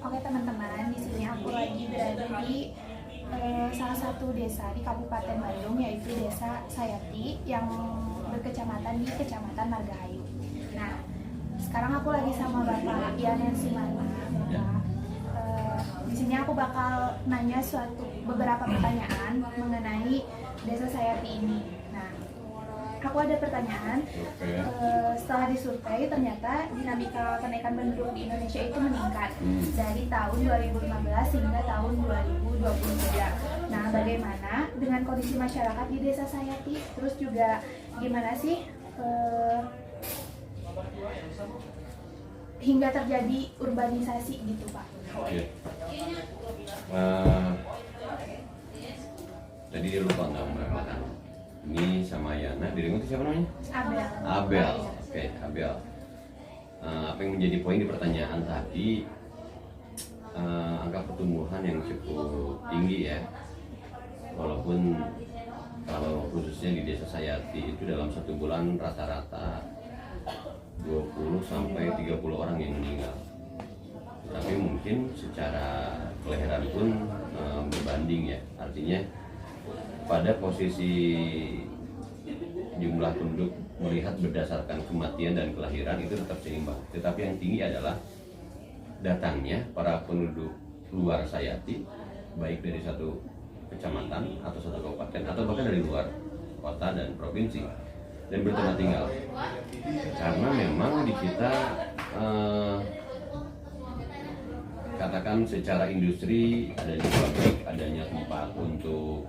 Oke teman-teman, di sini aku lagi berada di salah satu desa di Kabupaten Bandung, yaitu Desa Sayati yang berkecamatan di Kecamatan Margahayu. Nah, sekarang aku lagi sama Bapak Yanen Simana. Di sini aku bakal nanya beberapa pertanyaan mengenai Desa Sayati ini. Nah, aku ada pertanyaan. Setelah disurvei, ternyata dinamika kenaikan penduduk di Indonesia itu meningkat dari tahun 2015 hingga tahun 2023. Nah, bagaimana dengan kondisi masyarakat di Desa Sayati? Terus juga gimana sih hingga terjadi urbanisasi gitu, Pak? Oke. Tadi dia lupa nggak mengenalkan. Ini sama Yana. Dirimu itu siapa namanya? Abel. Oke, Abel. Apa yang menjadi poin di pertanyaan tadi? Angka pertumbuhan yang cukup tinggi ya. Walaupun kalau khususnya di Desa Sayati itu dalam satu bulan rata-rata 20 sampai 30 orang yang meninggal. Tapi mungkin secara kelahiran pun berbanding ya. Artinya pada posisi jumlah penduduk melihat berdasarkan kematian dan kelahiran itu tetap seimbang. Tetapi yang tinggi adalah datangnya para penduduk luar Sayati, baik dari satu kecamatan atau satu kabupaten atau bahkan dari luar kota dan provinsi, dan bertempat tinggal. Karena memang di kita katakan secara industri adanya pabrik, adanya tempat untuk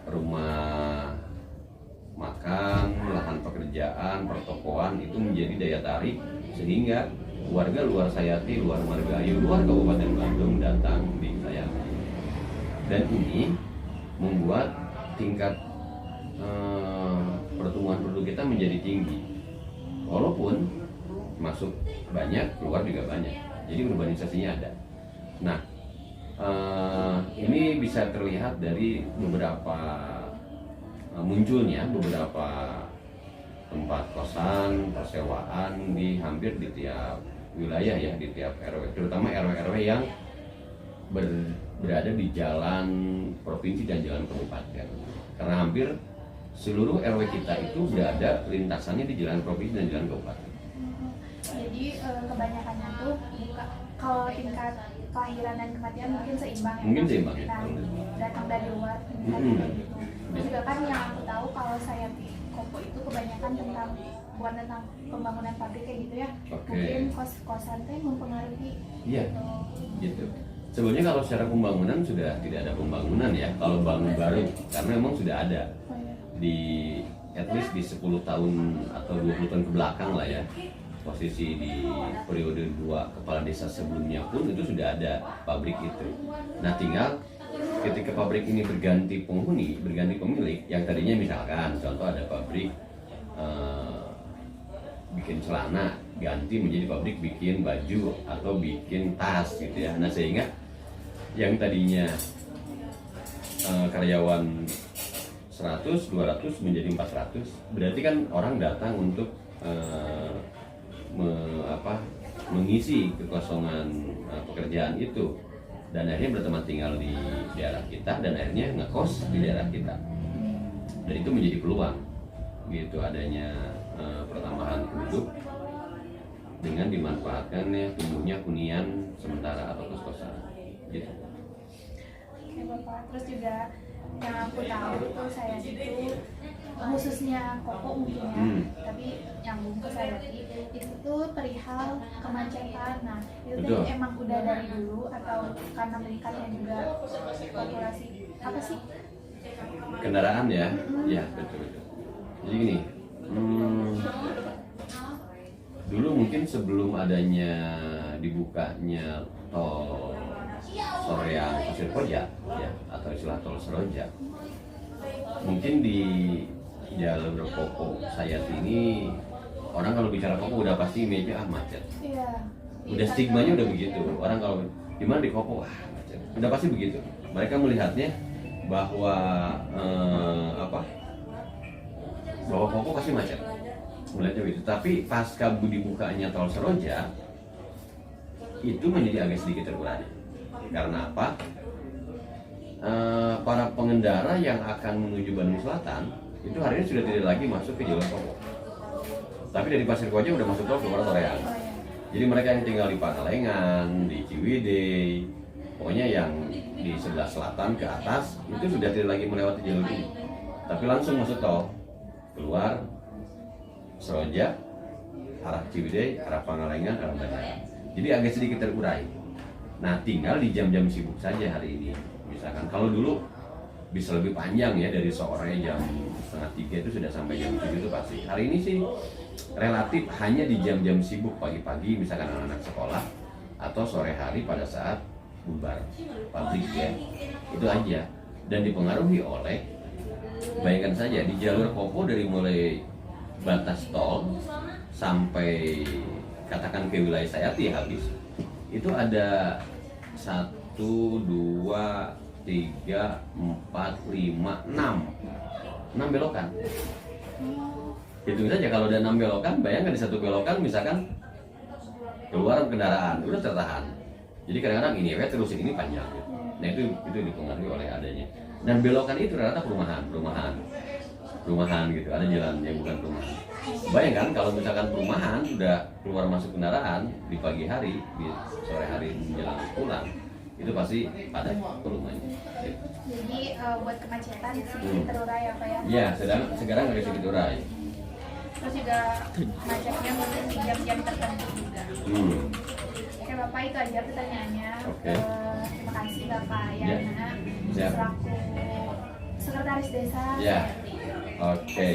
rumah makan, lahan pekerjaan, pertokoan itu menjadi daya tarik sehingga warga luar Sayati, luar Margahayu, luar Kabupaten Bandung datang di Sayati. Dan ini membuat tingkat pertumbuhan penduduk kita menjadi tinggi. Walaupun masuk banyak, keluar juga banyak. Jadi urbanisasinya ada. Nah, ini bisa terlihat dari munculnya beberapa tempat kosan, persewaan di hampir di tiap wilayah ya, di tiap RW, terutama RW-RW yang berada di jalan provinsi dan jalan kabupaten. Karena hampir seluruh RW kita itu berada lintasannya di jalan provinsi dan jalan kabupaten. Jadi kebanyakannya tuh kalau tingkat kelahiran dan kematian mungkin seimbang. Mungkin seimbang ya. Datang dari luar. Gitu. Terus juga kan yang aku tahu kalau Sayati Kopo itu kebanyakan bukan tentang pembangunan pabrik kayak gitu ya. Mungkin kos-kosan teh mempengaruhi. Iya. Gitu. Sebenarnya kalau secara pembangunan sudah tidak ada pembangunan ya. Kalau bangun baru, karena memang sudah ada di at least di 10 tahun atau 20 tahun ke belakang lah ya. Posisi di periode 2 kepala desa sebelumnya pun itu sudah ada pabrik itu. Nah, tinggal ketika pabrik ini berganti penghuni, berganti pemilik, yang tadinya misalkan contoh ada pabrik bikin celana, ganti menjadi pabrik bikin baju atau bikin tas gitu ya. Nah, sehingga yang tadinya karyawan 100, 200 menjadi 400, berarti kan orang datang untuk mengisi kekosongan pekerjaan itu, dan akhirnya berteman tinggal di daerah kita dan akhirnya ngekos di daerah kita, dan itu menjadi peluang gitu adanya pertambahan penduduk dengan dimanfaatkannya tumbuhnya hunian sementara atau kos-kosan gitu. Oke Bapak, terus juga yang aku tahu tuh saya itu khususnya Kopo mungkin ya, tapi yang ke saya itu tuh perihal kemacetan. Nah, itu tuh emang udah dari dulu atau karena meningkatnya juga populasi apa sih? Kendaraan ya, ya betul. Jadi gini, dulu mungkin sebelum adanya dibukanya tol Soreang Pasir Koja ya, atau istilah tol Seroja, mungkin di jalur Kopo Sayati ini orang kalau bicara Kopo udah pasti image macet. Iya. Udah stigmanya udah begitu. Orang kalau gimana di Kopo macet. Udah pasti begitu. Mereka melihatnya bahwa bahwa Kopo pasti macet. Melihatnya begitu. Tapi pasca dibukanya tol Seroja, itu menjadi agak sedikit terkurangi. Karena apa? Para pengendara yang akan menuju Bandung Selatan itu hari ini sudah tidak lagi masuk ke jalur Kopo, tapi dari Pasir Koja udah masuk tol keluar Soreang. Jadi mereka yang tinggal di Pangalengan, di Ciwidey, pokoknya yang di sebelah selatan ke atas itu sudah tidak lagi melewati jalur ini, tapi langsung masuk tol keluar Seroja, arah Ciwidey, arah Pangalengan, arah Banjaran. Jadi agak sedikit terurai. Nah, tinggal di jam-jam sibuk saja hari ini. Misalkan kalau dulu bisa lebih panjang ya, dari sore jam 2:30 itu sudah sampai jam 7 itu pasti. Hari ini sih relatif hanya di jam-jam sibuk pagi-pagi, misalkan anak-anak sekolah, atau sore hari pada saat bubar pabrik ya. Itu aja. Dan dipengaruhi oleh, bayangkan saja di jalur Kopo dari mulai batas tol sampai katakan ke wilayah Sayati habis, itu ada 1, 2, 3, 4, 5, 6 belokan. Hitung saja kalau ada 6 belokan, bayangkan di satu belokan misalkan keluar kendaraan udah tertahan. Jadi kadang-kadang ini ya terusin ini panjang. Nah itu dipengaruhi oleh adanya. Dan belokan itu rata perumahan gitu. Ada jalan yang bukan perumahan. Bayangkan kalau misalkan perumahan udah keluar masuk kendaraan di pagi hari, di sore hari menjelang pulang, itu pasti padat volumenya. Jadi buat kemacetan sedikit terurai apa ya? Iya, sekarang agak sedikit terurai. Terus juga macetnya mungkin di jam-jam tertentu juga. Oke Bapak, itu aja pertanyaannya. Oke. Terima kasih Bapak Yana Ya. selaku sekretaris desa. Ya. Oke.